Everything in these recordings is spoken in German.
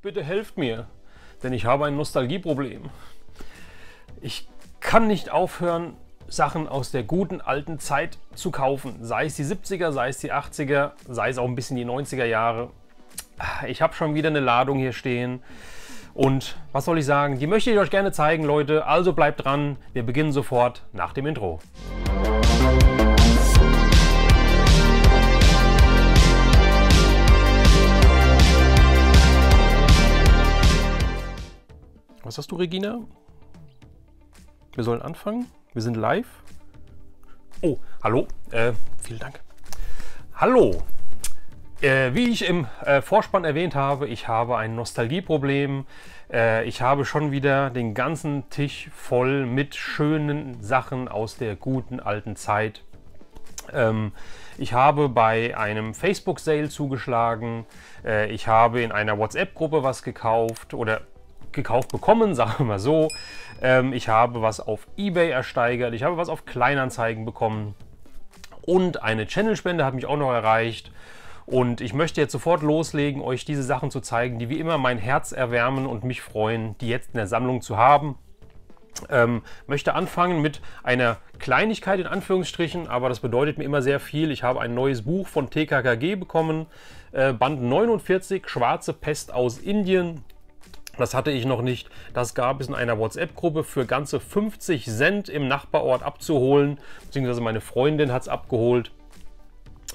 Bitte helft mir, denn ich habe ein Nostalgieproblem. Ich kann nicht aufhören, Sachen aus der guten alten Zeit zu kaufen. Sei es die 70er, sei es die 80er, sei es auch ein bisschen die 90er Jahre. Ich habe schon wieder eine Ladung hier stehen. Und was soll ich sagen? Die möchte ich euch gerne zeigen, Leute. Also bleibt dran. Wir beginnen sofort nach dem Intro. Was hast du, Regina? Wir sollen anfangen. Wir sind live. Oh, hallo. Vielen Dank. Hallo. Wie ich im Vorspann erwähnt habe, ich habe ein Nostalgieproblem. Ich habe schon wieder den ganzen Tisch voll mit schönen Sachen aus der guten alten Zeit. Ich habe bei einem Facebook-Sale zugeschlagen. Ich habe in einer WhatsApp-Gruppe was gekauft oder gekauft bekommen, sagen wir mal so. Ich habe was auf eBay ersteigert. Ich habe was auf Kleinanzeigen bekommen. Und eine Channelspende hat mich auch noch erreicht. Und ich möchte jetzt sofort loslegen, euch diese Sachen zu zeigen, die wie immer mein Herz erwärmen und mich freuen, die jetzt in der Sammlung zu haben. Möchte anfangen mit einer Kleinigkeit in Anführungsstrichen, aber das bedeutet mir immer sehr viel. Ich habe ein neues Buch von TKKG bekommen, Band 49, Schwarze Pest aus Indien. Das hatte ich noch nicht. Das gab es in einer WhatsApp-Gruppe für ganze 50 Cent im Nachbarort abzuholen, beziehungsweise meine Freundin hat es abgeholt.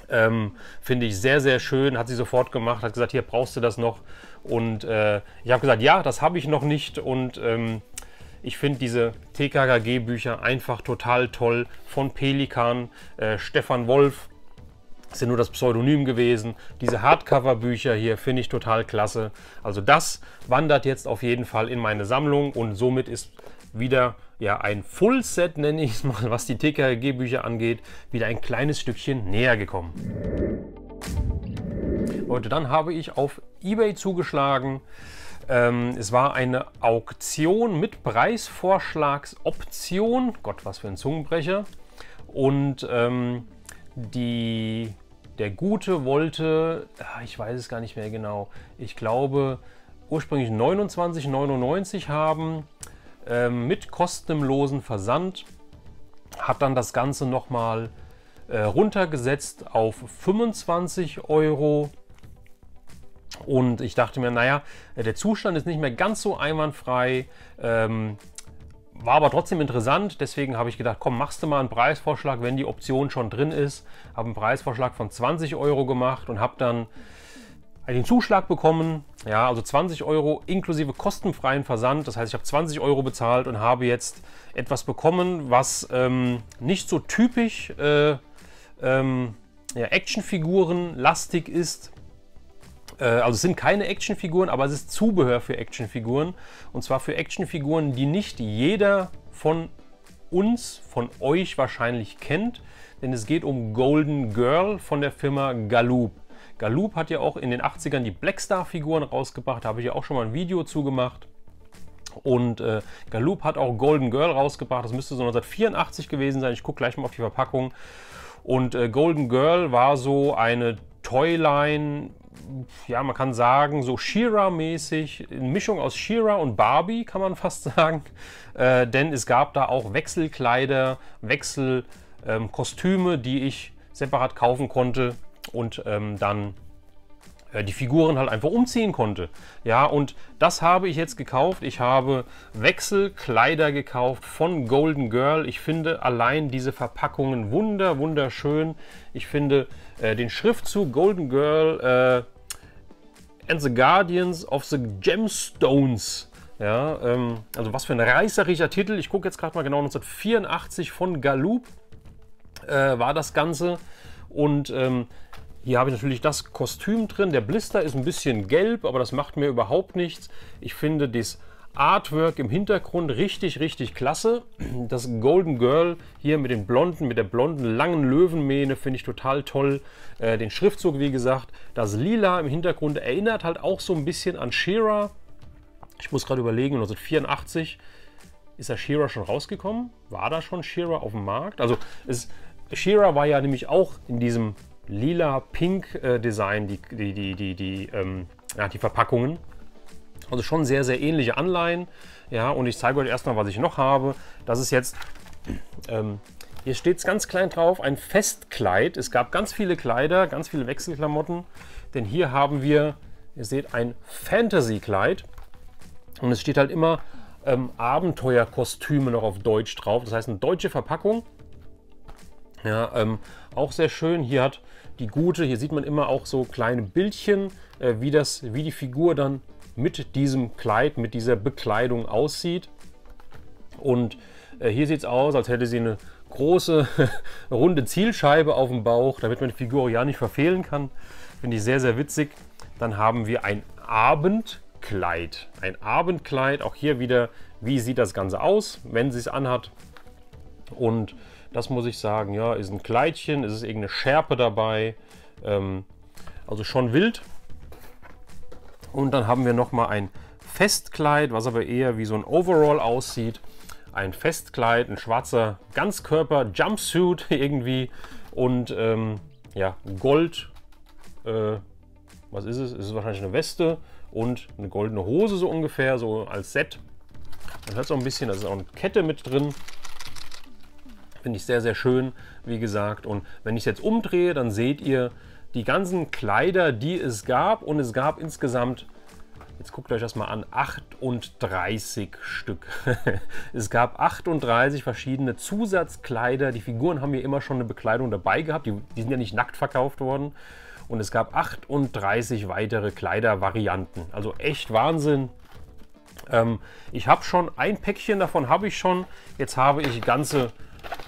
Finde ich sehr, sehr schön, hat sie sofort gemacht, hat gesagt, hier brauchst du das noch. Und ich habe gesagt, ja, das habe ich noch nicht. Und ich finde diese TKKG-Bücher einfach total toll. Von Pelikan, Stefan Wolf, ist ja nur das Pseudonym gewesen. Diese Hardcover-Bücher hier finde ich total klasse. Also das wandert jetzt auf jeden Fall in meine Sammlung und somit ist wieder ja ein Full-Set, nenne ich es mal, was die TKKG-Bücher angeht, wieder ein kleines Stückchen näher gekommen. Leute, dann habe ich auf eBay zugeschlagen. Es war eine Auktion mit Preisvorschlagsoption. Gott, was für ein Zungenbrecher. Und der Gute wollte, ich weiß es gar nicht mehr genau, ich glaube ursprünglich 29,99 haben, mit kostenlosen Versand, hat dann das Ganze nochmal runtergesetzt auf 25 € und ich dachte mir, naja, der Zustand ist nicht mehr ganz so einwandfrei, war aber trotzdem interessant, deswegen habe ich gedacht, komm, machst du mal einen Preisvorschlag, wenn die Option schon drin ist. Habe einen Preisvorschlag von 20 € gemacht und habe dann einen Zuschlag bekommen. Ja, also 20 € inklusive kostenfreien Versand. Das heißt, ich habe 20 € bezahlt und habe jetzt etwas bekommen, was nicht so typisch ja, Actionfiguren-lastig ist. Also es sind keine Actionfiguren, aber es ist Zubehör für Actionfiguren. Und zwar für Actionfiguren, die nicht jeder von uns, von euch wahrscheinlich kennt. Denn es geht um Golden Girl von der Firma Galoob. Galoob hat ja auch in den 80ern die Blackstar-Figuren rausgebracht. Da habe ich ja auch schon mal ein Video zu gemacht. Und Galoob hat auch Golden Girl rausgebracht. Das müsste so 1984 gewesen sein. Ich gucke gleich mal auf die Verpackung. Und Golden Girl war so eine Toyline, ja, man kann sagen, so She-Ra-mäßig, eine Mischung aus She-Ra und Barbie, kann man fast sagen. Denn es gab da auch Wechselkleider, Wechselkostüme, die ich separat kaufen konnte und dann die Figuren halt einfach umziehen konnte. Ja, und das habe ich jetzt gekauft. Ich habe Wechselkleider gekauft von Golden Girl. Ich finde allein diese Verpackungen wunderschön. Ich finde den Schriftzug Golden Girl and the Guardians of the Gemstones. Ja, also was für ein reißerischer Titel. Ich gucke jetzt gerade mal genau, 1984 von Galoob war das Ganze. Und hier habe ich natürlich das Kostüm drin. Der Blister ist ein bisschen gelb, aber das macht mir überhaupt nichts. Ich finde das Artwork im Hintergrund richtig klasse. Das Golden Girl hier mit den blonden, mit der blonden langen Löwenmähne finde ich total toll. Den Schriftzug, wie gesagt, das Lila im Hintergrund erinnert halt auch so ein bisschen an She-Ra. Ich muss gerade überlegen, 1984 ist der She-Ra schon rausgekommen? War da schon She-Ra auf dem Markt? Also She-Ra war ja nämlich auch in diesem lila-pink Design, die Verpackungen. Also schon sehr, sehr ähnliche Anleihen. Ja, und ich zeige euch erstmal, was ich noch habe. Das ist jetzt, hier steht es ganz klein drauf, ein Festkleid. Es gab ganz viele Kleider, ganz viele Wechselklamotten. Denn hier haben wir, ihr seht, ein Fantasy-Kleid. Und es steht halt immer Abenteuerkostüme noch auf Deutsch drauf. Das heißt, eine deutsche Verpackung. Ja, auch sehr schön. Hier hat die gute, hier sieht man immer auch so kleine Bildchen, wie die Figur dann mit diesem Kleid, mit dieser Bekleidung aussieht. Und hier sieht es aus, als hätte sie eine große runde Zielscheibe auf dem Bauch, damit man die Figur ja nicht verfehlen kann. Finde ich sehr, sehr witzig. Dann haben wir ein Abendkleid. Ein Abendkleid, auch hier wieder, wie sieht das Ganze aus, wenn sie es anhat. Und das muss ich sagen, ja, ist ein Kleidchen, es ist irgendeine Schärpe dabei. Also schon wild. Und dann haben wir nochmal ein Festkleid, was aber eher wie so ein Overall aussieht. Ein Festkleid, ein schwarzer Ganzkörper-Jumpsuit irgendwie. Und ja, Gold. Was ist es? Es ist wahrscheinlich eine Weste und eine goldene Hose so ungefähr, so als Set. Man hört es auch ein bisschen, da ist auch eine Kette mit drin. Finde ich sehr, sehr schön, wie gesagt. Und wenn ich es jetzt umdrehe, dann seht ihr die ganzen Kleider, die es gab. Und es gab insgesamt, jetzt guckt euch das mal an, 38 Stück. Es gab 38 verschiedene Zusatzkleider. Die Figuren haben hier immer schon eine Bekleidung dabei gehabt. Die sind ja nicht nackt verkauft worden. Und es gab 38 weitere Kleidervarianten. Also echt Wahnsinn. Ich habe schon ein Päckchen davon, habe ich schon. Jetzt habe ich ganze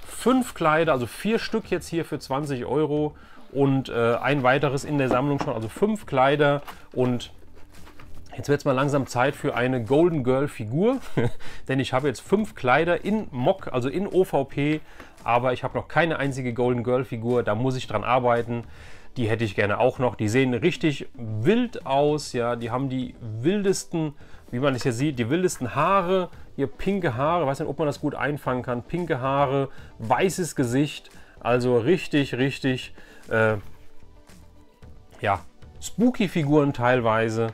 5 Kleider, also 4 Stück jetzt hier für 20 Euro. Und ein weiteres in der Sammlung schon, also 5 Kleider. Und jetzt wird es mal langsam Zeit für eine Golden Girl Figur. Denn ich habe jetzt 5 Kleider in Mock, also in OVP. Aber ich habe noch keine einzige Golden Girl Figur, da muss ich dran arbeiten. Die hätte ich gerne auch noch. Die sehen richtig wild aus. Ja, die haben die wildesten, wie man es hier sieht, die wildesten Haare. Hier pinke Haare. Ich weiß nicht, ob man das gut einfangen kann. Pinke Haare, weißes Gesicht. Also richtig, richtig, ja, spooky Figuren teilweise.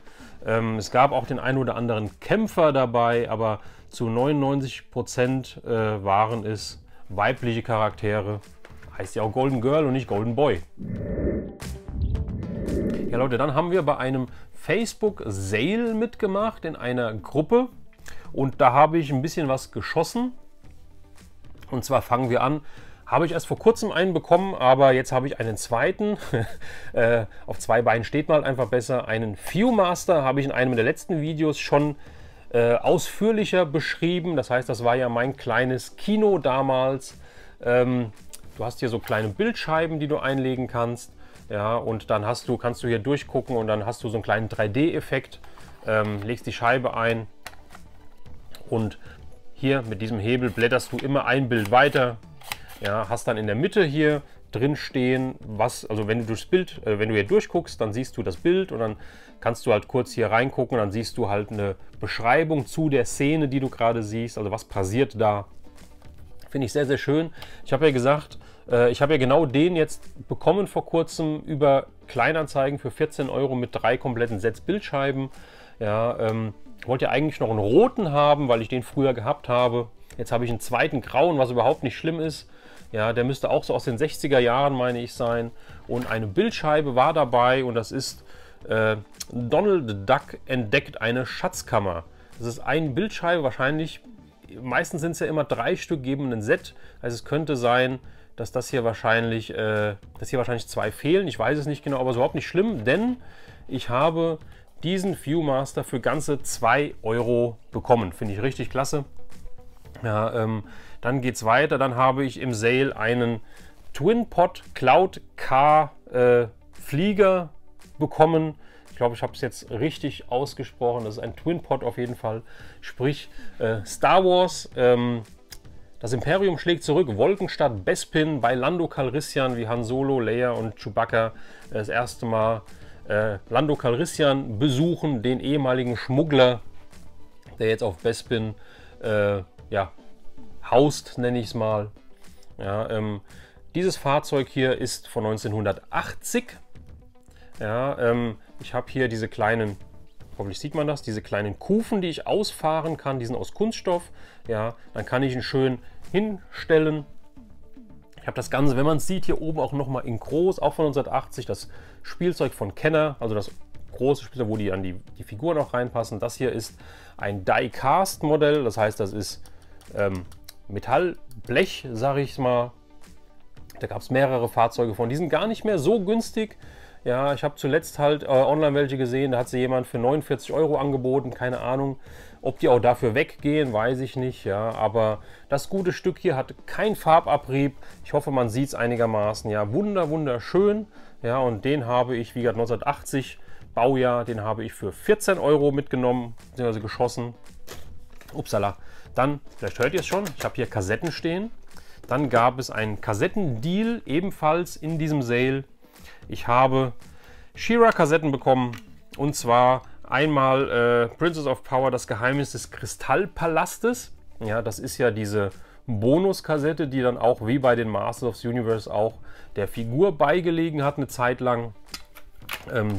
Es gab auch den einen oder anderen Kämpfer dabei, aber zu 99% waren es weibliche Charaktere. Heißt ja auch Golden Girl und nicht Golden Boy. Ja Leute, dann haben wir bei einem Facebook Sale mitgemacht in einer Gruppe und da habe ich ein bisschen was geschossen. Und zwar fangen wir an. Habe ich erst vor kurzem einen bekommen, aber jetzt habe ich einen zweiten. Auf 2 Beinen steht man halt einfach besser. Einen Viewmaster habe ich in einem der letzten Videos schon ausführlicher beschrieben. Das heißt, das war ja mein kleines Kino damals. Du hast hier so kleine Bildscheiben, die du einlegen kannst. Ja, und dann kannst du hier durchgucken und dann hast du so einen kleinen 3D-Effekt. Legst die Scheibe ein und hier mit diesem Hebel blätterst du immer ein Bild weiter. Ja, hast dann in der Mitte hier drin stehen, also wenn du durchs Bild, wenn du hier durchguckst, dann siehst du das Bild und dann kannst du halt kurz hier reingucken und dann siehst du halt eine Beschreibung zu der Szene, die du gerade siehst, also was passiert da. Finde ich sehr, sehr schön. Ich habe ja gesagt, ich habe ja genau den jetzt bekommen vor kurzem über Kleinanzeigen für 14 Euro mit 3 kompletten Sets Bildscheiben. Ja, ich wollte ja eigentlich noch einen roten haben, weil ich den früher gehabt habe. Jetzt habe ich einen zweiten grauen, was überhaupt nicht schlimm ist. Ja, der müsste auch so aus den 60er Jahren, meine ich, sein. Und eine Bildscheibe war dabei und das ist Donald Duck entdeckt eine Schatzkammer. Das ist eine Bildscheibe, wahrscheinlich, meistens sind es ja immer 3 Stück, geben ein Set. Also es könnte sein, dass das hier wahrscheinlich 2 fehlen. Ich weiß es nicht genau, aber ist überhaupt nicht schlimm, denn ich habe diesen Viewmaster für ganze 2 Euro bekommen. Finde ich richtig klasse. Ja, dann geht es weiter. Dann habe ich im Sale einen Twinpod Cloud Car Flieger bekommen. Ich glaube, ich habe es jetzt richtig ausgesprochen. Das ist ein Twinpod auf jeden Fall. Sprich, Star Wars, das Imperium schlägt zurück. Wolkenstadt Bespin bei Lando Calrissian wie Han Solo, Leia und Chewbacca das erste Mal Lando Calrissian besuchen, den ehemaligen Schmuggler, der jetzt auf Bespin ja, haust, nenne ich es mal. Ja, dieses Fahrzeug hier ist von 1980. Ja, ich habe hier diese kleinen hoffentlich sieht man das, diese kleinen Kufen, die ich ausfahren kann, die sind aus Kunststoff. Ja, dann kann ich ihn schön hinstellen. Ich habe das Ganze, wenn man es sieht, hier oben auch nochmal in groß, auch von 1980, das Spielzeug von Kenner, also das große Spielzeug, wo die Figuren auch reinpassen. Das hier ist ein Die-Cast-Modell, das heißt, das ist Metallblech, sage ich mal. Da gab es mehrere Fahrzeuge von, die sind gar nicht mehr so günstig. Ja, ich habe zuletzt halt online welche gesehen, da hat sie jemand für 49 € angeboten, keine Ahnung. Ob die auch dafür weggehen, weiß ich nicht, ja, aber das gute Stück hier hat keinen Farbabrieb. Ich hoffe, man sieht es einigermaßen, ja, wunderschön, ja, und den habe ich, wie gesagt, 1980 Baujahr, den habe ich für 14 € mitgenommen, beziehungsweise geschossen. Upsala. Dann, vielleicht hört ihr es schon, ich habe hier Kassetten stehen. Dann gab es einen Kassettendeal, ebenfalls in diesem Sale. Ich habe She-Ra-Kassetten bekommen, und zwar einmal Princess of Power, das Geheimnis des Kristallpalastes. Ja, das ist ja diese Bonuskassette, die dann auch wie bei den Masters of the Universe auch der Figur beigelegen hat eine Zeit lang.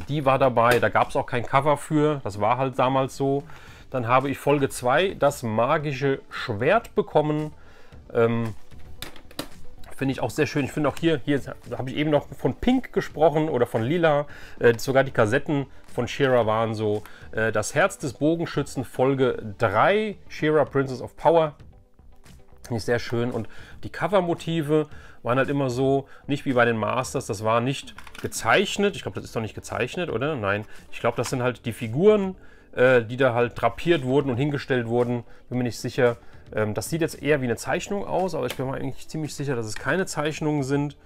Die war dabei, da gab es auch kein Cover für, das war halt damals so. Dann habe ich Folge 2, das magische Schwert bekommen. Finde ich auch sehr schön. Ich finde auch hier habe ich eben noch von Pink gesprochen oder von Lila. Sogar die Kassetten von She-Ra waren so. Das Herz des Bogenschützen, Folge 3, She-Ra Princess of Power. Finde ich sehr schön. Und die Covermotive waren halt immer so, nicht wie bei den Masters, das war nicht gezeichnet. Ich glaube, das ist doch nicht gezeichnet, oder? Nein, ich glaube, das sind halt die Figuren, die da halt drapiert wurden und hingestellt wurden. Bin mir nicht sicher. Das sieht jetzt eher wie eine Zeichnung aus, aber ich bin mir eigentlich ziemlich sicher, dass es keine Zeichnungen sind.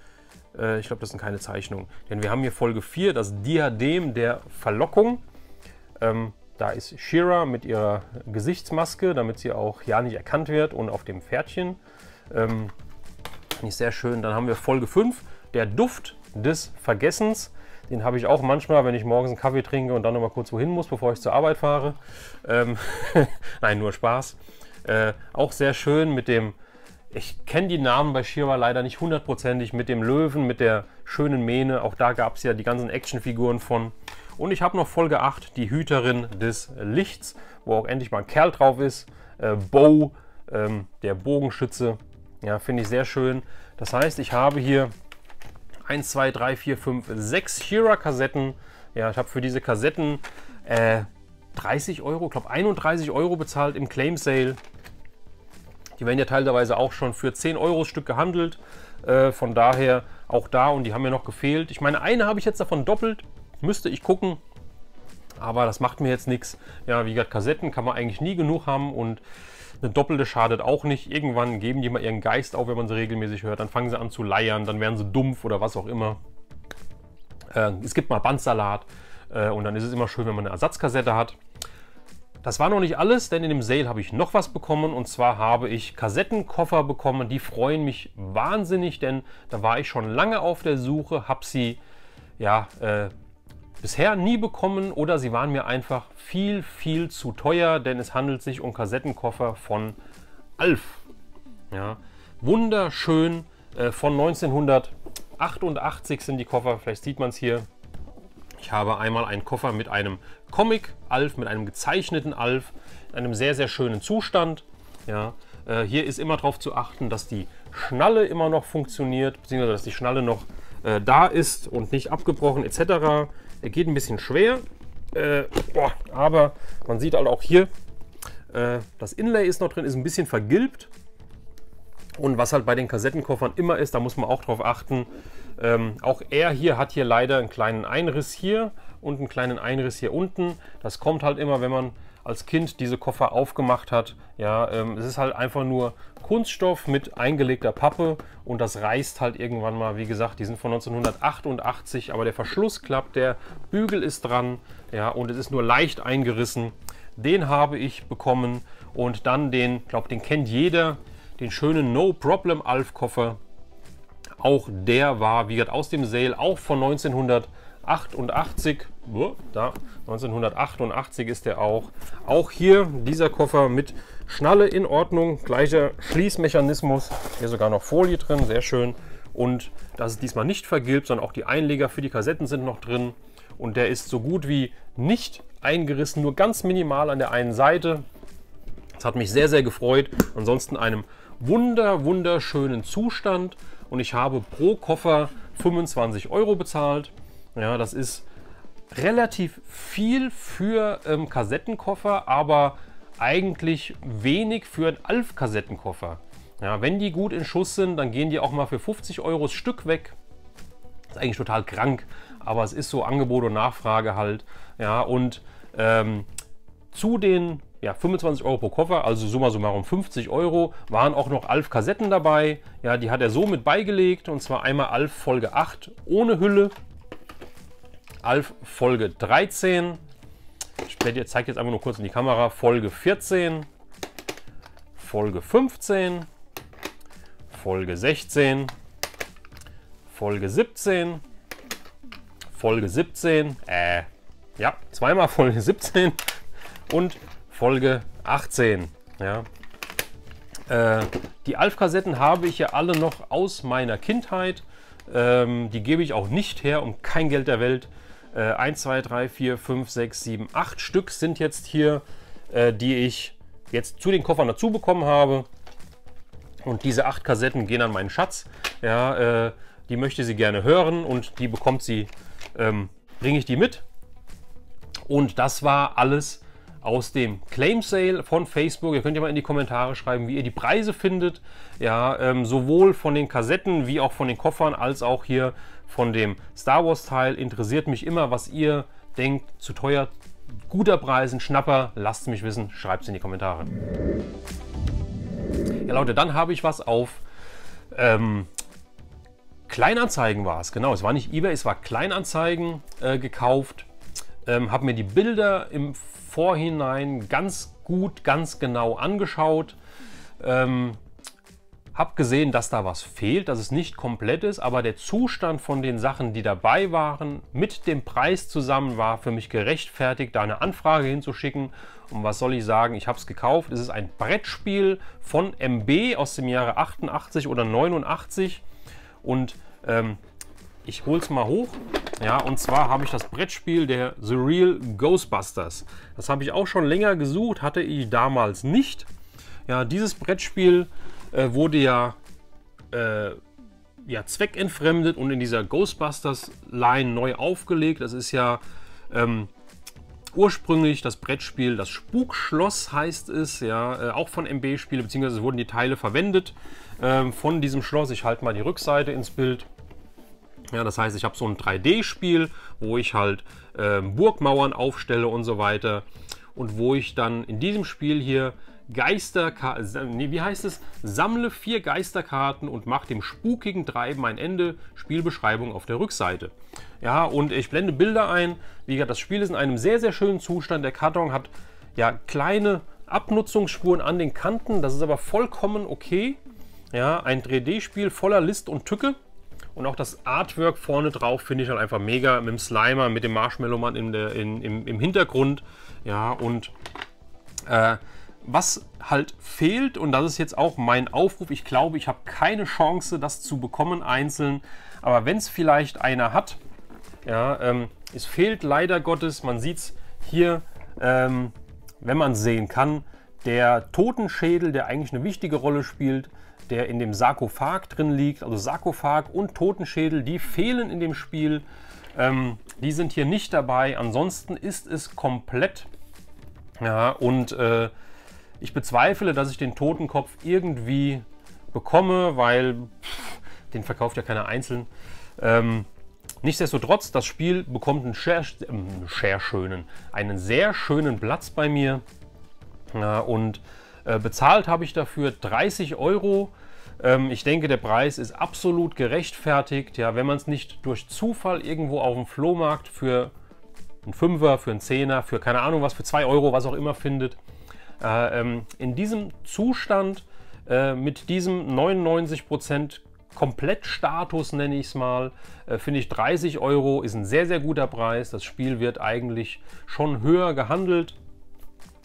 Ich glaube, das sind keine Zeichnungen. Denn wir haben hier Folge 4, das Diadem der Verlockung. Da ist She-Ra mit ihrer Gesichtsmaske, damit sie auch ja nicht erkannt wird, und auf dem Pferdchen. Finde ich sehr schön. Dann haben wir Folge 5, der Duft des Vergessens. Den habe ich auch manchmal, wenn ich morgens einen Kaffee trinke und dann noch mal kurz wohin muss, bevor ich zur Arbeit fahre. Nein, nur Spaß. Auch sehr schön mit dem, ich kenne die Namen bei She-Ra leider nicht hundertprozentig, mit dem Löwen, mit der schönen Mähne. Auch da gab es ja die ganzen Actionfiguren von. Und ich habe noch Folge 8, die Hüterin des Lichts, wo auch endlich mal ein Kerl drauf ist. Bo, der Bogenschütze. Ja, finde ich sehr schön. Das heißt, ich habe hier 1, 2, 3, 4, 5, 6 She-Ra-Kassetten. Ja, ich habe für diese Kassetten 30 €, ich glaube 31 € bezahlt im Claim Sale. Die werden ja teilweise auch schon für 10 € Stück gehandelt. Von daher auch da, und die haben mir noch gefehlt. Ich meine, eine habe ich jetzt davon doppelt. Müsste ich gucken. Aber das macht mir jetzt nichts. Ja, wie gesagt, Kassetten kann man eigentlich nie genug haben, und eine doppelte schadet auch nicht. Irgendwann geben die mal ihren Geist auf, wenn man sie regelmäßig hört. Dann fangen sie an zu leiern, dann werden sie dumpf oder was auch immer. Es gibt mal Bandsalat, und dann ist es immer schön, wenn man eine Ersatzkassette hat. Das war noch nicht alles, denn in dem Sale habe ich noch was bekommen, und zwar habe ich Kassettenkoffer bekommen. Die freuen mich wahnsinnig, denn da war ich schon lange auf der Suche, habe sie ja bisher nie bekommen, oder sie waren mir einfach viel zu teuer, denn es handelt sich um Kassettenkoffer von Alf. Ja, wunderschön, von 1988 sind die Koffer, vielleicht sieht man es hier. Ich habe einmal einen Koffer mit einem Comic-Alf, mit einem gezeichneten Alf, in einem sehr schönen Zustand. Ja, hier ist immer darauf zu achten, dass die Schnalle immer noch funktioniert, beziehungsweise dass die Schnalle noch da ist und nicht abgebrochen etc. Er geht ein bisschen schwer, aber man sieht halt auch hier, das Inlay ist noch drin, ist ein bisschen vergilbt. Und was halt bei den Kassettenkoffern immer ist, da muss man auch drauf achten, auch er hier hat hier leider einen kleinen Einriss hier und einen kleinen Einriss hier unten. Das kommt halt immer, wenn man als Kind diese Koffer aufgemacht hat. Ja, es ist halt einfach nur Kunststoff mit eingelegter Pappe, und das reißt halt irgendwann mal. Wie gesagt, die sind von 1988, aber der Verschluss klappt, der Bügel ist dran, ja, und es ist nur leicht eingerissen. Den habe ich bekommen, und dann den, ich glaube, den kennt jeder, den schönen No Problem Alf Koffer. Auch der war, wie gesagt, aus dem Sale, auch von 1988. Da, 1988 ist der auch. Auch hier dieser Koffer mit Schnalle in Ordnung, gleicher Schließmechanismus. Hier sogar noch Folie drin, sehr schön. Und das ist diesmal nicht vergilbt, sondern auch die Einleger für die Kassetten sind noch drin. und der ist so gut wie nicht eingerissen, nur ganz minimal an der einen Seite. Das hat mich sehr, sehr gefreut. Ansonsten einem wunderschönen Zustand und ich habe pro Koffer 25 € bezahlt. Ja, das ist relativ viel für Kassettenkoffer, aber eigentlich wenig für einen Alf-Kassettenkoffer. Ja, wenn die gut in Schuss sind, dann gehen die auch mal für 50 € das Stück weg. Das ist eigentlich total krank, aber es ist so Angebot und Nachfrage halt. Ja, und zu den 25 € pro Koffer, also summa summarum 50 €, waren auch noch Alf-Kassetten dabei. Ja, die hat er so mit beigelegt, und zwar einmal Alf Folge 8 ohne Hülle, Alf Folge 13, ich zeige jetzt einfach nur kurz in die Kamera, Folge 14, Folge 15, Folge 16, Folge 17, Folge 17, ja, zweimal Folge 17 und Folge 18. Ja. Die Alf-Kassetten habe ich ja alle noch aus meiner Kindheit. Die gebe ich auch nicht her, um kein Geld der Welt. 1, 2, 3, 4, 5, 6, 7, 8 Stück sind jetzt hier, die ich jetzt zu den Koffern dazu bekommen habe. Und diese 8 Kassetten gehen an meinen Schatz. Ja, die möchte sie gerne hören und die bekommt sie, bringe ich die mit. Und das war alles aus dem Claim Sale von Facebook. Ihr könnt ja mal in die Kommentare schreiben, wie ihr die Preise findet. Ja, sowohl von den Kassetten wie auch von den Koffern, als auch hier von dem Star Wars Teil. Interessiert mich immer, was ihr denkt. Zu teuer, guter Preis, ein Schnapper. Lasst es mich wissen, schreibt es in die Kommentare. Ja Leute, dann habe ich was auf Kleinanzeigen war es. Genau, es war nicht eBay, es war Kleinanzeigen gekauft. Habe mir die Bilder im Vorhinein ganz gut, ganz genau angeschaut. Habe gesehen, dass da was fehlt, dass es nicht komplett ist, aber der Zustand von den Sachen, die dabei waren, mit dem Preis zusammen, war für mich gerechtfertigt, da eine Anfrage hinzuschicken. Und was soll ich sagen, ich habe es gekauft. Es ist ein Brettspiel von MB aus dem Jahre 88 oder 89 und ich hole es mal hoch. Ja, und zwar habe ich das Brettspiel der The Real Ghostbusters. Das habe ich auch schon länger gesucht, hatte ich damals nicht. Ja, dieses Brettspiel wurde ja zweckentfremdet und in dieser Ghostbusters-Line neu aufgelegt. Das ist ja ursprünglich das Brettspiel, das Spukschloss heißt es, ja, auch von MB-Spiele, beziehungsweise wurden die Teile verwendet von diesem Schloss. Ich halte mal die Rückseite ins Bild. Ja, das heißt, ich habe so ein 3D-Spiel, wo ich halt Burgmauern aufstelle und so weiter. Und wo ich dann in diesem Spiel hier sammle 4 Geisterkarten und mache dem spukigen Treiben ein Ende. Spielbeschreibung auf der Rückseite. Ja, und ich blende Bilder ein. Wie gesagt, das Spiel ist in einem sehr, sehr schönen Zustand. Der Karton hat ja kleine Abnutzungsspuren an den Kanten. Das ist aber vollkommen okay. Ja, ein 3D-Spiel voller List und Tücke. Und auch das Artwork vorne drauf finde ich halt einfach mega, mit dem Slimer, mit dem Marshmallow-Mann im Hintergrund. Ja, und was halt fehlt, und das ist jetzt auch mein Aufruf, ich glaube, ich habe keine Chance, das zu bekommen einzeln, aber wenn es vielleicht einer hat, ja, es fehlt leider Gottes, man sieht es hier, wenn man es sehen kann, der Totenschädel, der eigentlich eine wichtige Rolle spielt, der in dem Sarkophag drin liegt, also Sarkophag und Totenschädel, die fehlen in dem Spiel. Die sind hier nicht dabei. Ansonsten ist es komplett. Ja, und ich bezweifle, dass ich den Totenkopf irgendwie bekomme, weil den verkauft ja keiner einzeln. Nichtsdestotrotz, das Spiel bekommt einen sehr schönen Platz bei mir. Ja, und bezahlt habe ich dafür 30 €. Ich denke, der Preis ist absolut gerechtfertigt. Ja, wenn man es nicht durch Zufall irgendwo auf dem Flohmarkt für einen Fünfer, für einen Zehner, für keine Ahnung was, für 2 €, was auch immer findet. In diesem Zustand, mit diesem 99% Komplettstatus, nenne ich es mal, finde ich 30 € ist ein sehr, sehr guter Preis. Das Spiel wird eigentlich schon höher gehandelt.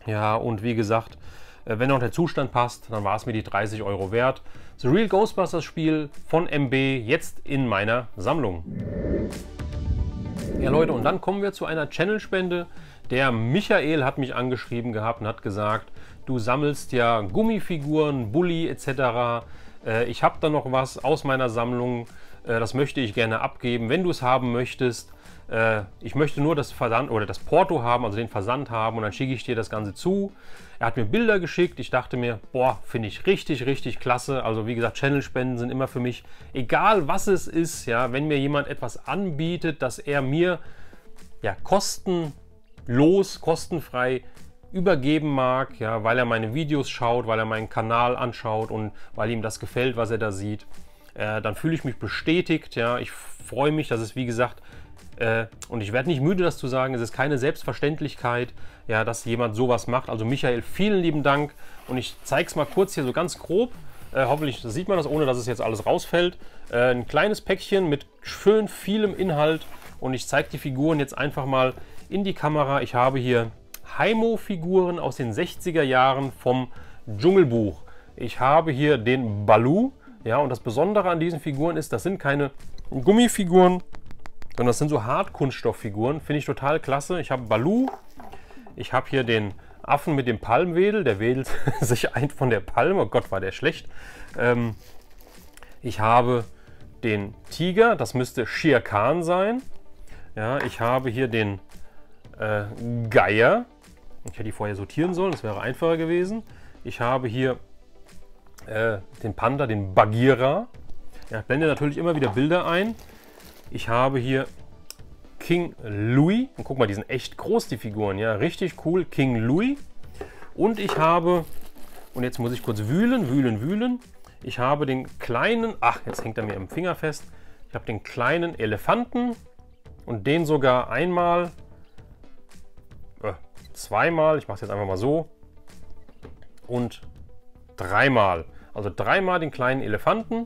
Ja, und wie gesagt, wenn auch der Zustand passt, dann war es mir die 30 € wert. The Real Ghostbusters Spiel von MB jetzt in meiner Sammlung. Ja Leute, und dann kommen wir zu einer Channelspende. Der Michael hat mich angeschrieben gehabt und hat gesagt, du sammelst ja Gummifiguren, Bulli etc. Ich habe da noch was aus meiner Sammlung, das möchte ich gerne abgeben, wenn du es haben möchtest. Ich möchte nur das Versand oder das Porto haben, also den Versand haben, und dann schicke ich dir das Ganze zu. Er hat mir Bilder geschickt. Ich dachte mir, boah, finde ich richtig, richtig klasse. Also wie gesagt, Channelspenden sind immer für mich, egal was es ist, ja, wenn mir jemand etwas anbietet, dass er mir ja kostenlos, kostenfrei übergeben mag, ja, weil er meine Videos schaut, weil er meinen Kanal anschaut und weil ihm das gefällt, was er da sieht, dann fühle ich mich bestätigt. Ja, ich freue mich, dass es, wie gesagt, und ich werde nicht müde, das zu sagen, es ist keine Selbstverständlichkeit, ja, dass jemand sowas macht. Also Michael, vielen lieben Dank, und ich zeige es mal kurz hier so ganz grob. Hoffentlich sieht man das, ohne dass es jetzt alles rausfällt. Ein kleines Päckchen mit schön vielem Inhalt, und ich zeige die Figuren jetzt einfach mal in die Kamera. Ich habe hier Haymo-Figuren aus den 60er Jahren vom Dschungelbuch. Ich habe hier den Baloo, ja, und das Besondere an diesen Figuren ist, das sind keine Gummifiguren, sondern das sind so Hartkunststofffiguren. Finde ich total klasse. Ich habe Baloo, ich habe hier den Affen mit dem Palmwedel, der wedelt sich ein von der Palme. Oh Gott, war der schlecht. Ich habe den Tiger, das müsste Shere Khan sein. Ja, ich habe hier den Geier. Ich hätte die vorher sortieren sollen, das wäre einfacher gewesen. Ich habe hier den Panda, den Bagheera. Ja, ich blende natürlich immer wieder Bilder ein. Ich habe hier King Louis. Und guck mal, die sind echt groß, die Figuren. Ja, richtig cool. King Louis. Und ich habe, und jetzt muss ich kurz wühlen. Ich habe den kleinen, ach, jetzt hängt er mir im Finger fest. Ich habe den kleinen Elefanten und den sogar einmal, zweimal, ich mache es jetzt einfach mal so, und dreimal. Also dreimal den kleinen Elefanten.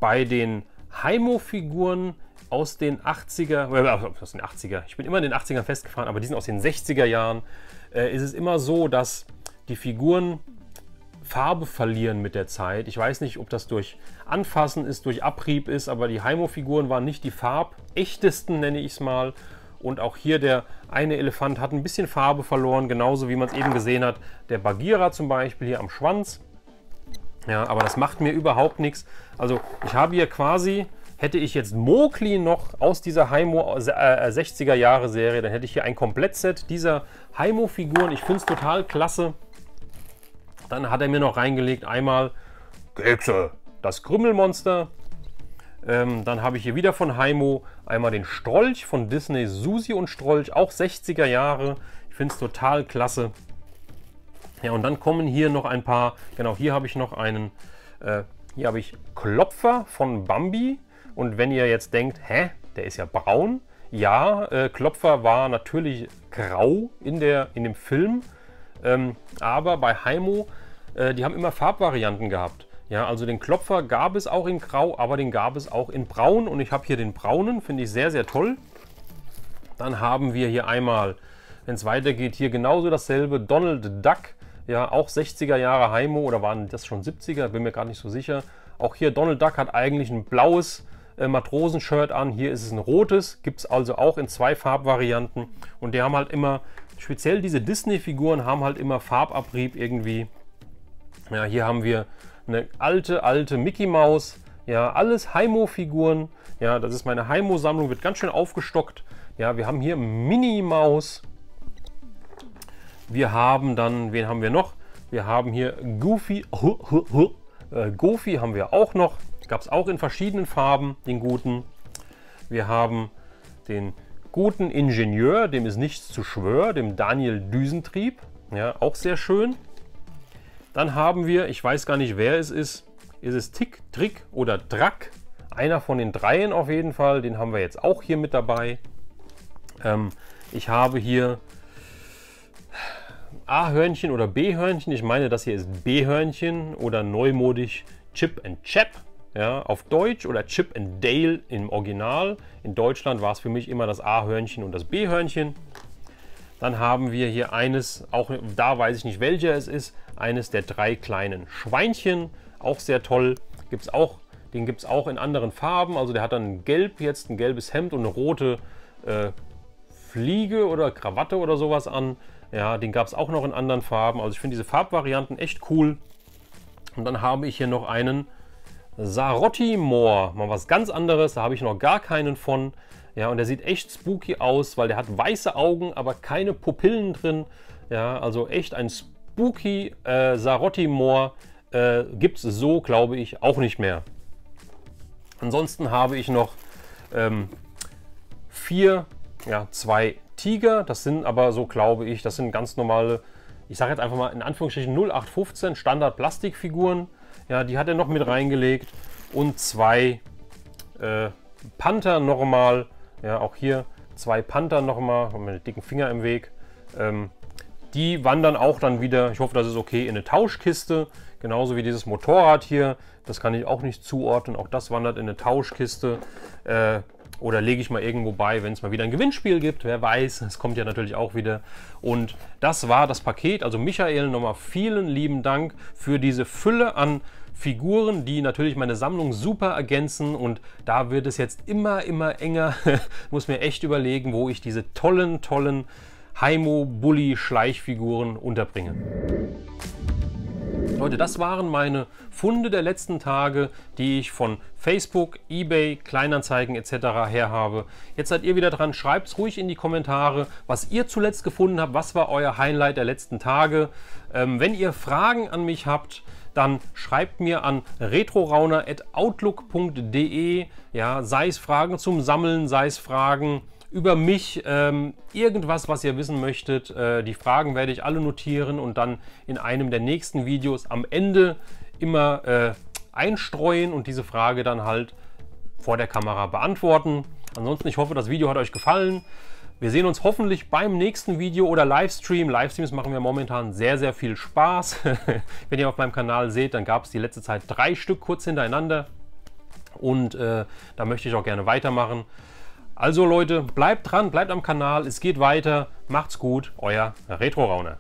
Bei den Haymo-Figuren aus den 80er, ich bin immer in den 80ern festgefahren, aber die sind aus den 60er Jahren, ist es immer so, dass die Figuren Farbe verlieren mit der Zeit. Ich weiß nicht, ob das durch Anfassen ist, durch Abrieb ist, aber die Haymo-Figuren waren nicht die farbechtesten, nenne ich es mal. Und auch hier der eine Elefant hat ein bisschen Farbe verloren, genauso wie man es eben gesehen hat. Der Bagheera zum Beispiel hier am Schwanz. Ja, aber das macht mir überhaupt nichts. Also ich habe hier quasi, hätte ich jetzt Mowgli noch aus dieser Haymo 60er Jahre Serie, dann hätte ich hier ein Komplettset dieser Haymo-Figuren. Ich finde es total klasse. Dann hat er mir noch reingelegt einmal Kekse, das Krümelmonster. Dann habe ich hier wieder von Haymo einmal den Strolch von Disney, Susi und Strolch, auch 60er Jahre. Ich finde es total klasse. Ja, und dann kommen hier noch ein paar, genau, hier habe ich noch einen, hier habe ich Klopfer von Bambi. Und wenn ihr jetzt denkt, hä, der ist ja braun. Ja, Klopfer war natürlich grau in dem Film, aber bei Haymo, die haben immer Farbvarianten gehabt. Ja, also den Klopfer gab es auch in Grau, aber den gab es auch in Braun. Und ich habe hier den Braunen, finde ich sehr, sehr toll. Dann haben wir hier einmal, wenn es weitergeht, hier genauso dasselbe, Donald Duck. Ja, auch 60er Jahre Haymo, oder waren das schon 70er? Bin mir gar nicht so sicher. Auch hier Donald Duck hat eigentlich ein blaues Matrosenshirt an. Hier ist es ein rotes. Gibt es also auch in zwei Farbvarianten. Und die haben halt immer, speziell diese Disney-Figuren haben halt immer Farbabrieb irgendwie. Ja, hier haben wir eine alte Mickey Maus. Ja, alles Haymo-Figuren. Ja, das ist meine Haymo-Sammlung, wird ganz schön aufgestockt. Ja, wir haben hier Minnie Maus. Wir haben dann, wen haben wir noch? Wir haben hier Goofy. Goofy haben wir auch noch. Gab es auch in verschiedenen Farben, den guten. Wir haben den guten Ingenieur, dem ist nichts zu schwör, dem Daniel Düsentrieb. Ja, auch sehr schön. Dann haben wir, ich weiß gar nicht, wer es ist. Ist es Tick, Trick oder Drack? Einer von den dreien auf jeden Fall. Den haben wir jetzt auch hier mit dabei. Ich habe hier A-Hörnchen oder B-Hörnchen. Ich meine, das hier ist B-Hörnchen oder neumodisch Chip and Chap. Ja, auf Deutsch, oder Chip and Dale im Original. In Deutschland war es für mich immer das A-Hörnchen und das B-Hörnchen. Dann haben wir hier eines, auch da weiß ich nicht welcher es ist, eines der drei kleinen Schweinchen. Auch sehr toll. Gibt es auch Den gibt es auch in anderen Farben. Also der hat dann gelb jetzt, ein gelbes Hemd und eine rote Fliege oder Krawatte oder sowas an. Ja, den gab es auch noch in anderen Farben. Also ich finde diese Farbvarianten echt cool. Und dann habe ich hier noch einen Sarotti-Moor. Mal was ganz anderes, da habe ich noch gar keinen von. Ja, und der sieht echt spooky aus, weil der hat weiße Augen, aber keine Pupillen drin. Ja, also echt ein spooky Sarotti-Moor gibt es so, glaube ich, auch nicht mehr. Ansonsten habe ich noch zwei Tiger. Das sind aber so, glaube ich, das sind ganz normale, ich sage jetzt einfach mal in Anführungsstrichen 0815 Standard Plastikfiguren. Ja, die hat er noch mit reingelegt. Und 2 Panther nochmal. Ja, auch hier 2 Panther nochmal. Haben wir den dicken Finger im Weg. Die wandern auch dann wieder, ich hoffe, das ist okay, in eine Tauschkiste. Genauso wie dieses Motorrad hier. Das kann ich auch nicht zuordnen. Auch das wandert in eine Tauschkiste. Oder lege ich mal irgendwo bei, wenn es mal wieder ein Gewinnspiel gibt. Wer weiß, es kommt ja natürlich auch wieder. Und das war das Paket. Also Michael, nochmal vielen lieben Dank für diese Fülle an Figuren, die natürlich meine Sammlung super ergänzen. Und da wird es jetzt immer enger. Muss mir echt überlegen, wo ich diese tollen Haimo-Bully-Schleichfiguren unterbringe. Leute, das waren meine Funde der letzten Tage, die ich von Facebook, eBay, Kleinanzeigen etc. her habe. Jetzt seid ihr wieder dran. Schreibt es ruhig in die Kommentare, was ihr zuletzt gefunden habt. Was war euer Highlight der letzten Tage? Wenn ihr Fragen an mich habt, dann schreibt mir an retrorauner@outlook.de. Ja, sei es Fragen zum Sammeln, sei es Fragen über mich, irgendwas, was ihr wissen möchtet. Die Fragen werde ich alle notieren und dann in einem der nächsten Videos am Ende immer einstreuen und diese Frage dann halt vor der Kamera beantworten. Ansonsten, ich hoffe, das Video hat euch gefallen. Wir sehen uns hoffentlich beim nächsten Video oder Livestream. Livestreams machen mir momentan sehr viel Spaß. Wenn ihr auf meinem Kanal seht, dann gab es die letzte Zeit 3 Stück kurz hintereinander. Und da möchte ich auch gerne weitermachen. Also Leute, bleibt dran, bleibt am Kanal, es geht weiter, macht's gut, euer Retro Rauner.